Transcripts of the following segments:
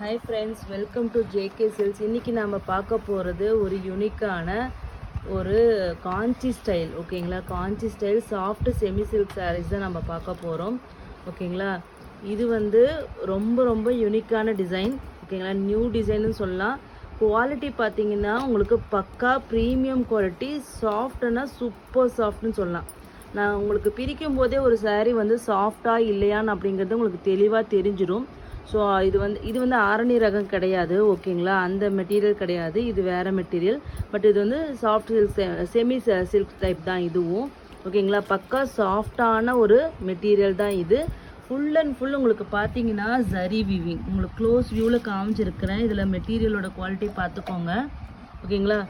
Hi friends, welcome to JK silks. இன்றைக்கி நம்ம பார்க்க போகிறது ஒரு யூனிக்கான ஒரு காஞ்சி ஸ்டைல். ஓகேங்களா, Kanchi style soft semi silk saris தான் நம்ம பார்க்க போகிறோம். ஓகேங்களா, இது வந்து ரொம்ப ரொம்ப யூனிக்கான டிசைன். ஓகேங்களா, நியூ டிசைன்னு சொல்லலாம். குவாலிட்டி பார்த்தீங்கன்னா உங்களுக்கு பக்கா ப்ரீமியம் குவாலிட்டி, சாஃப்ட்னா சூப்பர் சாஃப்ட்னு சொல்லலாம். நான் உங்களுக்கு பிரிக்கும் போதே ஒரு சாரீ வந்து சாஃப்டாக இல்லையான்னு அப்படிங்கிறது உங்களுக்கு தெளிவாக தெரிஞ்சிடும். ஸோ இது வந்து ஆரணி ரகம் கிடையாது. ஓகேங்களா, அந்த மெட்டீரியல் கிடையாது, இது வேறு மெட்டீரியல். பட் இது வந்து soft silk, semi silk type தான் இதுவும். ஓகேங்களா, பக்கா சாஃப்டான ஒரு மெட்டீரியல் தான் இது. ஃபுல் அண்ட் ஃபுல் உங்களுக்கு பார்த்தீங்கன்னா ஜரி வீவிங். உங்களுக்கு க்ளோஸ் வியூவில் காமிச்சிருக்கிறேன். இதில் மெட்டீரியலோட குவாலிட்டி பார்த்துக்கோங்க. ஓகேங்களா,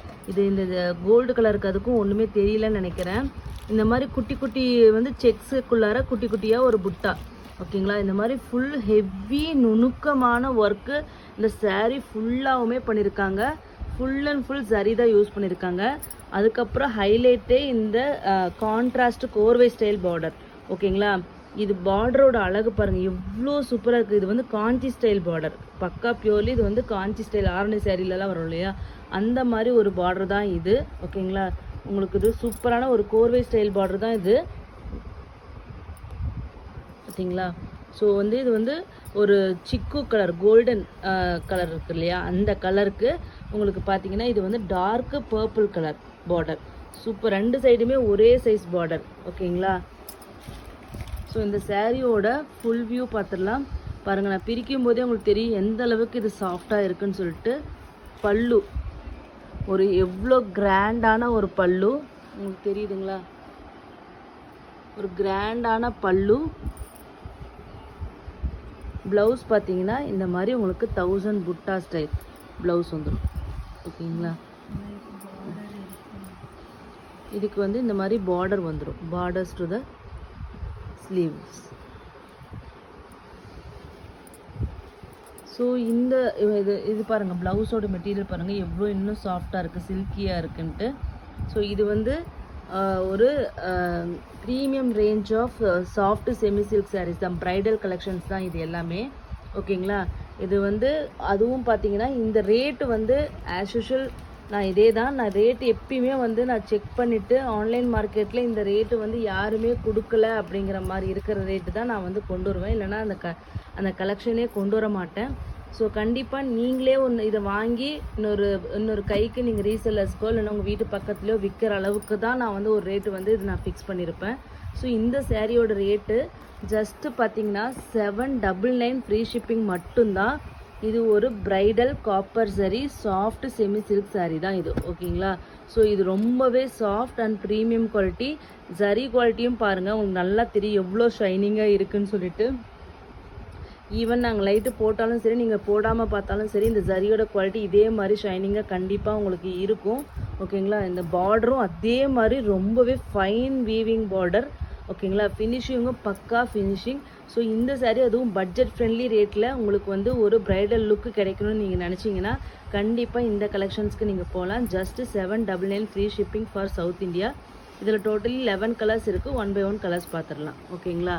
இந்த கோல்டு கலருக்கு அதுக்கும் ஒன்றுமே தெரியலன்னு நினைக்கிறேன். இந்த மாதிரி குட்டி குட்டி வந்து செக்ஸுக்குள்ளார குட்டி குட்டியாக ஒரு புட்டா. ஓகேங்களா, இந்த மாதிரி ஃபுல் ஹெவி நுணுக்கமான ஒர்க்கு இந்த சாரீ ஃபுல்லாகவுமே பண்ணியிருக்காங்க. ஃபுல் அண்ட் ஃபுல் சரி தான் யூஸ் பண்ணியிருக்காங்க. அதுக்கப்புறம் ஹைலைட்டே இந்த கான்ட்ராஸ்ட் கோர்வை ஸ்டைல் பார்டர். ஓகேங்களா, இது பார்டரோட அழகு பாருங்கள், எவ்வளோ சூப்பராக இருக்குது. இது வந்து காஞ்சி ஸ்டைல் பார்டர், பக்கா பியூர்லி இது வந்து காஞ்சி ஸ்டைல் ஆரணி சாரீலலாம் வரும் இல்லையா, அந்த மாதிரி ஒரு பார்டர் தான் இது. ஓகேங்களா, உங்களுக்கு இது சூப்பரான ஒரு கோர்வை ஸ்டைல் பார்டர் தான் இது. பார்த்தீங்களா, ஸோ வந்து இது வந்து ஒரு சிக்கு கலர், கோல்டன் கலர் இருக்கு இல்லையா, அந்த கலருக்கு உங்களுக்கு பார்த்தீங்கன்னா இது வந்து dark purple colour border. Super, ரெண்டு சைடுமே ஒரே சைஸ் பார்டர். ஓகேங்களா, ஸோ இந்த சாரியோட ஃபுல் வியூ பார்த்துடலாம். பாருங்கள், நான் பிரிக்கும் போதே உங்களுக்கு தெரியும் எந்த அளவுக்கு இது சாஃப்டாக இருக்குன்னு சொல்லிட்டு. பல்லு ஒரு எவ்வளோ கிராண்டான ஒரு பல்லு உங்களுக்கு தெரியுதுங்களா, ஒரு கிராண்டான பல்லு. ப்ளவுஸ் பார்த்தீங்கன்னா இந்த மாதிரி உங்களுக்கு 1000 புட்டா ஸ்டைல் ப்ளவுஸ் வந்துடும். ஓகேங்களா, இதுக்கு வந்து இந்த மாதிரி பார்டர் வந்துடும், borders to the sleeves. So இந்த இது பாருங்கள், ப்ளவுஸோட மெட்டீரியல் பாருங்கள் எவ்வளோ இன்னும் சாஃப்டாக இருக்குது, சில்கியாக இருக்குன்ட்டு. ஸோ இது வந்து ஒரு premium range of soft semi silk saris தான், ப்ரைடல் கலெக்ஷன்ஸ் தான் இது எல்லாமே. ஓகேங்களா, இது வந்து அதுவும் பார்த்தீங்கன்னா இந்த ரேட்டு வந்து ஆஸ் யூஷுவல் நான் இதே தான், நான் ரேட்டு எப்பயுமே வந்து நான் செக் பண்ணிவிட்டு ஆன்லைன் மார்க்கெட்டில் இந்த ரேட்டு வந்து யாருமே கொடுக்கல அப்படிங்கிற மாதிரி இருக்கிற ரேட்டு தான் நான் வந்து கொண்டு வருவேன். இல்லைனா அந்த கலெக்ஷனே கொண்டு வர மாட்டேன். ஸோ கண்டிப்பாக நீங்களே இதை வாங்கி இன்னொரு கைக்கு நீங்கள் ரீசெல்லர்ஸ்க்கோ இல்லைன்னா உங்கள் வீட்டு பக்கத்துலையோ விற்கிற அளவுக்கு தான் நான் வந்து ஒரு ரேட்டு வந்து இது நான் ஃபிக்ஸ் பண்ணியிருப்பேன். ஸோ இந்த சாரியோட ரேட்டு ஜஸ்ட்டு பார்த்தீங்கன்னா 799 ஃப்ரீ ஷிப்பிங் மட்டும்தான். இது ஒரு பிரைடல் காப்பர் சரி சாஃப்ட் செமி சில்க் சாரீ தான் இது. ஓகேங்களா, ஸோ இது ரொம்பவே சாஃப்ட் அண்ட் ப்ரீமியம் குவாலிட்டி. சரி குவாலிட்டியும் பாருங்கள், உங்களுக்கு நல்லா தெரியும் எவ்வளோ ஷைனிங்காக இருக்குன்னு சொல்லிட்டு. ஈவன் நாங்கள் லைட்டு போட்டாலும் சரி, நீங்கள் போடாமல் பார்த்தாலும் சரி, இந்த ஜரியோட குவாலிட்டி இதே மாதிரி ஷைனிங்காக கண்டிப்பாக உங்களுக்கு இருக்கும். ஓகேங்களா, இந்த பார்டரும் அதே மாதிரி ரொம்பவே ஃபைன் வீவிங் பார்டர். ஓகேங்களா, ஃபினிஷிங்கும் பக்கா ஃபினிஷிங். ஸோ இந்த சாரீ அதுவும் பட்ஜெட் ஃப்ரெண்ட்லி ரேட்டில் உங்களுக்கு வந்து ஒரு ப்ரைடல் லுக்கு கிடைக்கணும்னு நீங்கள் நினச்சிங்கன்னா கண்டிப்பாக இந்த கலெக்ஷன்ஸ்க்கு நீங்கள் போகலாம். Just 799 free shipping for south India. இதில் டோட்டலி 11 கலர்ஸ் இருக்குது. 1 by 1 கலர்ஸ் பார்த்துடலாம். ஓகேங்களா,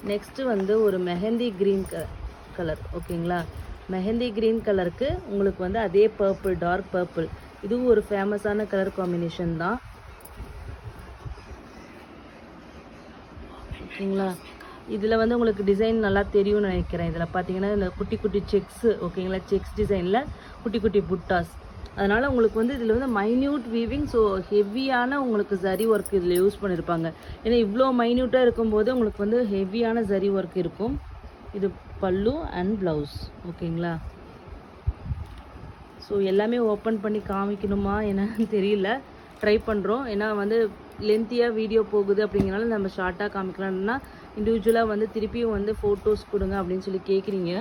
நெக்ஸ்ட்டு வந்து ஒரு மெஹந்தி க்ரீன் கலர். ஓகேங்களா, மெஹந்தி க்ரீன் கலருக்கு உங்களுக்கு வந்து அதே பர்பிள், டார்க் பர்பிள், இதுவும் ஒரு ஃபேமஸான கலர் காம்பினேஷன் தான். ஓகேங்களா, இதில் வந்து உங்களுக்கு டிசைன் நல்லா தெரியும்னு நினைக்கிறேன். இதில் பார்த்தீங்கன்னா இந்த குட்டி குட்டி செக்ஸு. ஓகேங்களா, செக்ஸ் டிசைனில் குட்டி குட்டி புட்டாஸ். அதனால் உங்களுக்கு வந்து இதில் வந்து மைன்யூட் வீவிங். ஸோ ஹெவியான உங்களுக்கு ஜரி ஒர்க் இதில் யூஸ் பண்ணியிருப்பாங்க. ஏன்னா இவ்வளோ மைன்யூட்டாக இருக்கும்போது உங்களுக்கு வந்து ஹெவியான ஜரி ஒர்க் இருக்கும். இது பல்லு அண்ட் ப்ளவுஸ். ஓகேங்களா, ஸோ எல்லாமே ஓப்பன் பண்ணி காமிக்கணுமா என்னன்னு தெரியல, ட்ரை பண்ணுறோம். ஏன்னா வந்து லென்த்தியாக வீடியோ போகுது அப்படிங்கிறனால நம்ம ஷார்ட்டாக காமிக்கலாம்னா இண்டிவிஜுவலாக வந்து திருப்பியும் வந்து ஃபோட்டோஸ் கொடுங்க அப்படின்னு சொல்லி கேட்குறீங்க.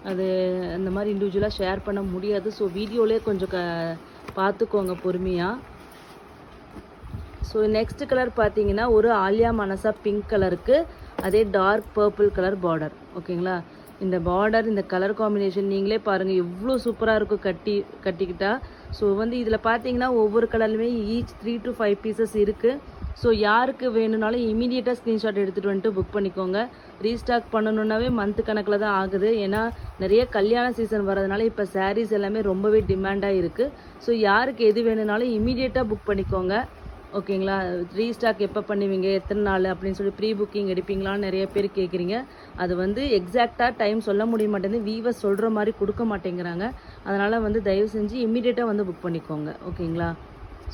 அது அந்த மாதிரி இண்டிவிஜுவலாக ஷேர் பண்ண முடியாது. ஸோ வீடியோலேயே கொஞ்சம் பார்த்துக்கோங்க பொறுமையாக. ஸோ நெக்ஸ்ட் கலர் பார்த்தீங்கன்னா ஒரு ஆலியா மனசா பிங்க் கலருக்கு அதே டார்க் பர்பிள் கலர் பார்டர். ஓகேங்களா, இந்த பார்டர், இந்த கலர் காம்பினேஷன் நீங்களே பாருங்கள் எவ்வளோ சூப்பராக இருக்கும் கட்டிக்கிட்டா. ஸோ வந்து இதில் பார்த்தீங்கன்னா ஒவ்வொரு கலர்லையுமே ஈச் 3 to 5 பீசஸ் இருக்குது. ஸோ யாருக்கு வேணும்னாலும் இமீடியட்டாக ஸ்க்ரீன்ஷாட் எடுத்துகிட்டு வந்துட்டு புக் பண்ணிக்கோங்க. ரீஸ்டாக் பண்ணணுன்னாவே மந்த் கணக்கில் தான் ஆகுது. ஏன்னா நிறைய கல்யாண சீசன் வரதுனால இப்போ சாரீஸ் எல்லாமே ரொம்பவே டிமாண்டாக இருக்குது. ஸோ யாருக்கு எது வேணும்னாலும் இமீடியட்டாக புக் பண்ணிக்கோங்க. ஓகேங்களா? ரீஸ்டாக் எப்போ பண்ணுவீங்க, எத்தனை நாள் அப்படின்னு சொல்லி ப்ரீ புக்கிங் எடுப்பீங்களான்னு நிறைய பேர் கேட்குறீங்க. அது வந்து எக்ஸாக்டாக டைம் சொல்ல முடிய மாட்டேங்குது. வீவர்ஸ் சொல்கிற மாதிரி கொடுக்க மாட்டேங்கிறாங்க. அதனால் வந்து தயவு செஞ்சு இமீடியட்டாக வந்து புக் பண்ணிக்கோங்க. ஓகேங்களா?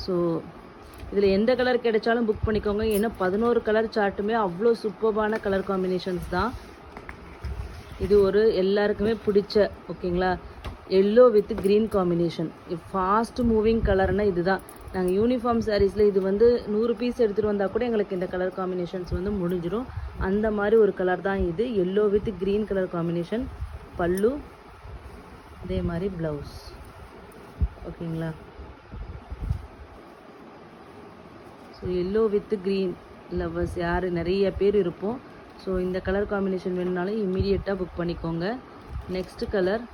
ஸோ இதில் எந்த கலர் கிடைச்சாலும் புக் பண்ணிக்கோங்க. ஏன்னா 11 கலர் சார்ட்டுமே அவ்வளோ சூப்பர்பான கலர் காம்பினேஷன்ஸ் தான். இது ஒரு எல்லாருக்குமே பிடிச்ச, ஓகேங்களா, yellow with green combination. Fast moving கலர்னால் இது தான். நாங்கள் யூனிஃபார்ம் சாரீஸில் இது வந்து 100 பீஸ் எடுத்துகிட்டு வந்தால் கூட எங்களுக்கு இந்த கலர் காம்பினேஷன்ஸ் வந்து முடிஞ்சிடும். அந்த மாதிரி ஒரு கலர் தான் இது. Yellow with green colour combination. பல்லு அதே மாதிரி ப்ளவுஸ். ஓகேங்களா? So yellow with green lovers யார் நிறைய பேர் இருப்போம். ஸோ இந்த கலர் காம்பினேஷன் வேணுனாலும் இம்மீடியட்டாக புக் பண்ணிக்கோங்க. Next colour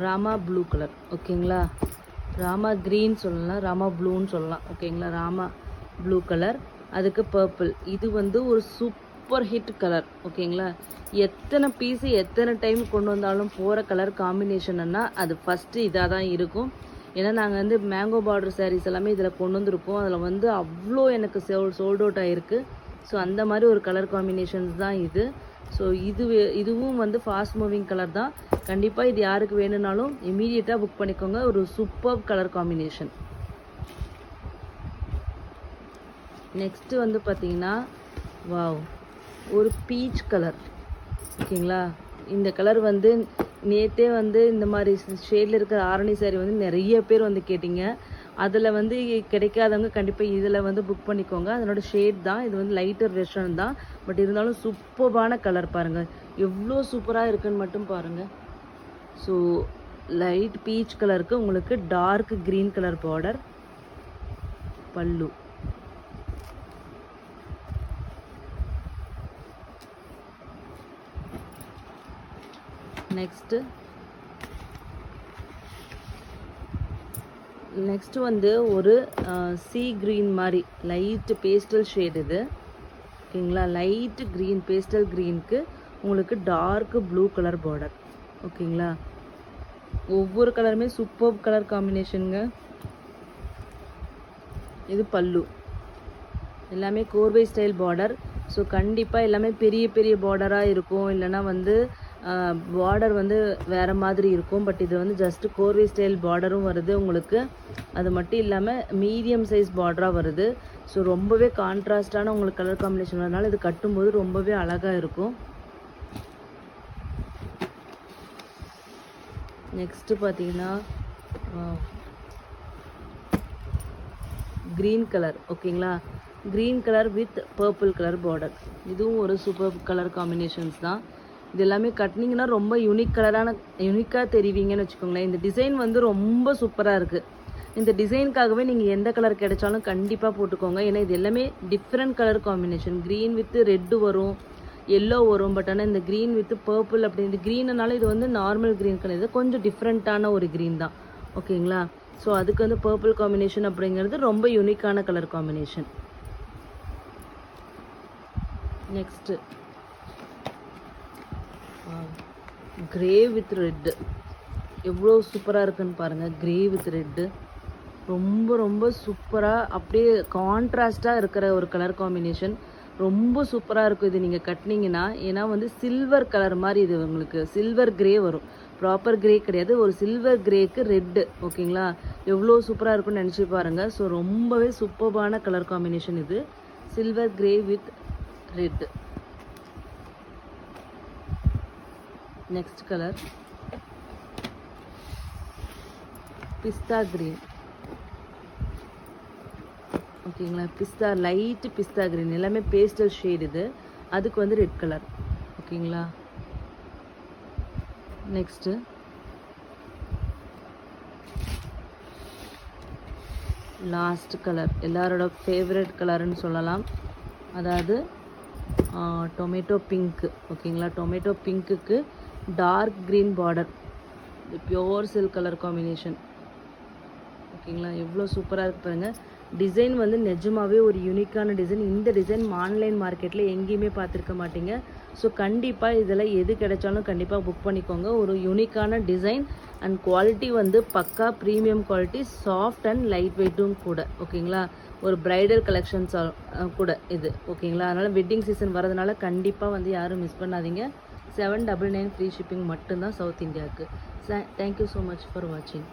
Rama blue colour. ஓகேங்களா? ராமா க்ரீன் சொல்லலாம், ராமா ப்ளூன்னு சொல்லலாம். ஓகேங்களா? ராமா ப்ளூ கலர், அதுக்கு பர்பிள். இது வந்து ஒரு சூப்பர் ஹிட் கலர். ஓகேங்களா? எத்தனை பீஸு எத்தனை டைம் கொண்டு வந்தாலும் போகிற கலர் காம்பினேஷன்னா அது ஃபஸ்ட்டு இதாக தான் இருக்கும். ஏன்னா நாங்கள் வந்து மேங்கோ பார்டர் சாரீஸ் எல்லாமே இதில் கொண்டு வந்திருக்கோம். அதில் வந்து அவ்வளோ எனக்கு சோல்ட் அவுட் ஆகிருக்கு. ஸோ அந்த மாதிரி ஒரு கலர் காம்பினேஷன்ஸ் தான் இது. ஸோ இதுவும் வந்து ஃபாஸ்ட் மூவிங் கலர் தான். கண்டிப்பாக இது யாருக்கு வேணும்னாலும் இமீடியட்டாக புக் பண்ணிக்கோங்க. ஒரு சூப்பர் கலர் காம்பினேஷன். நெக்ஸ்ட்டு வந்து பார்த்தீங்கன்னா வாவ், ஒரு பீச் கலர். ஓகேங்களா? இந்த கலர் வந்து நேற்றே வந்து இந்த மாதிரி ஷேடில் இருக்கிற ஆரணி சாரி வந்து நிறைய பேர் வந்து கேட்டிங்க. அதில் வந்து கிடைக்காதவங்க கண்டிப்பாக இதில் வந்து புக் பண்ணிக்கோங்க. அதனோட ஷேட் தான் இது. வந்து லைட்டர் வெர்ஷன் தான், பட் இருந்தாலும் சூப்பர்பான கலர். பாருங்கள் எவ்வளோ சூப்பராக இருக்குன்னு மட்டும் பாருங்கள். ஸோ லைட் பீச் கலருக்கு உங்களுக்கு டார்க் க்ரீன் கலர் பார்டர். பல்லு நெக்ஸ்ட்டு வந்து ஒரு சீ க்ரீன் மாதிரி லைட்டு பேஸ்டல் ஷேட் இது. ஓகேங்களா? லைட்டு க்ரீன் பேஸ்டல் க்ரீனுக்கு உங்களுக்கு டார்க் ப்ளூ கலர் பார்டர். ஓகேங்களா? ஒவ்வொரு கலருமே சூப்பர் கலர் காம்பினேஷனுங்க. இது பல்லு. எல்லாமே கோர்வை ஸ்டைல் பார்டர். ஸோ கண்டிப்பாக எல்லாமே பெரிய பெரிய பார்டராக இருக்கும், இல்லைனா வந்து பார்டர் வந்து வேறு மாதிரி இருக்கும். பட் இது வந்து ஜஸ்ட்டு கோர்வை ஸ்டைல் பார்டரும் வருது உங்களுக்கு. அது மட்டும் இல்லாமல் மீடியம் சைஸ் பார்டராக வருது. ஸோ ரொம்பவே கான்ட்ராஸ்டான உங்களுக்கு கலர் காம்பினேஷன் வரனால இது கட்டும்போது ரொம்பவே அழகாக இருக்கும். நெக்ஸ்ட்டு பார்த்தீங்கன்னா க்ரீன் கலர். ஓகேங்களா? Green colour with purple colour border. இதுவும் ஒரு சூப்பர் கலர் காம்பினேஷன்ஸ் தான். இது எல்லாமே கட்டினீங்கன்னா ரொம்ப யூனிக்காக தெரிவிங்கன்னு வச்சுக்கோங்களேன். இந்த டிசைன் வந்து ரொம்ப சூப்பராக இருக்குது. இந்த டிசைனுக்காகவே நீங்கள் எந்த கலர் கிடைச்சாலும் கண்டிப்பாக போட்டுக்கோங்க. ஏன்னா இது எல்லாமே different colour combination. Green with red வரும், எல்லோ வரும். பட் ஆனால் இந்த க்ரீன் வித் பர்பிள் அப்படி இந்த க்ரீனால இது வந்து நார்மல் க்ரீன் கிடையாது, கொஞ்சம் டிஃப்ரெண்ட்டான ஒரு க்ரீன் தான். ஓகேங்களா? ஸோ அதுக்கு வந்து பர்பிள் காம்பினேஷன் அப்படிங்கிறது ரொம்ப யூனிக்கான colour combination. Next grey with red. எவ்வளோ சூப்பராக இருக்குன்னு பாருங்கள். கிரே வித் ரெட்டு ரொம்ப ரொம்ப சூப்பராக அப்படியே கான்ட்ராஸ்டாக இருக்கிற ஒரு கலர் காம்பினேஷன். ரொம்ப சூப்பராக இருக்கும் இது நீங்கள் கட்டினீங்கன்னா. ஏன்னா வந்து சில்வர் கலர் மாதிரி இது உங்களுக்கு சில்வர் கிரே வரும். ப்ராப்பர் கிரே கிடையாது, ஒரு சில்வர் கிரேக்கு ரெட்டு. ஓகேங்களா? எவ்வளோ சூப்பராக இருக்குன்னு நினச்சி பாருங்கள். ஸோ ரொம்பவே சூப்பர்பான கலர் காம்பினேஷன் இது. Silver grey with red. Next colour பிஸ்தா கிரீன். ஓகேங்களா? பிஸ்தா லைட்டு பிஸ்தா கிரீன், எல்லாமே பேஸ்டல் ஷேட் இது. அதுக்கு வந்து ரெட் கலர். ஓகேங்களா? நெக்ஸ்ட்டு லாஸ்ட் கலர், எல்லாரோட ஃபேவரட் கலர்னு சொல்லலாம். அதாவது டொமேட்டோ பிங்க்கு. ஓகேங்களா? டொமேட்டோ பிங்க்குக்கு dark green border, pure silk colour combination. ஓகேங்களா. எவ்வளோ சூப்பராக இருக்கு பாருங்கள். டிசைன் வந்து நிஜமாகவே ஒரு யூனிக்கான டிசைன். இந்த டிசைன் ஆன்லைன் மார்க்கெட்டில் எங்கேயுமே பார்த்துருக்க மாட்டீங்க. ஸோ கண்டிப்பாக இதில் எது கிடைச்சாலும் கண்டிப்பாக புக் பண்ணிக்கோங்க. ஒரு யூனிக்கான டிசைன் அண்ட் குவாலிட்டி வந்து பக்கா premium quality, soft and light வெயிட்டும் கூட. ஓகேங்களா. ஒரு ப்ரைடல் கலெக்ஷன்ஸ் கூட இது. ஓகேங்களா. அதனால் வெட்டிங் சீசன் வரதுனால கண்டிப்பாக வந்து யாரும் மிஸ் பண்ணாதீங்க. 799 ஃப்ரீ ஷிப்பிங் மட்டும்தான் சவுத் இந்தியாவுக்கு. தேங்க்யூ ஸோ மச் ஃபார் வாட்சிங்.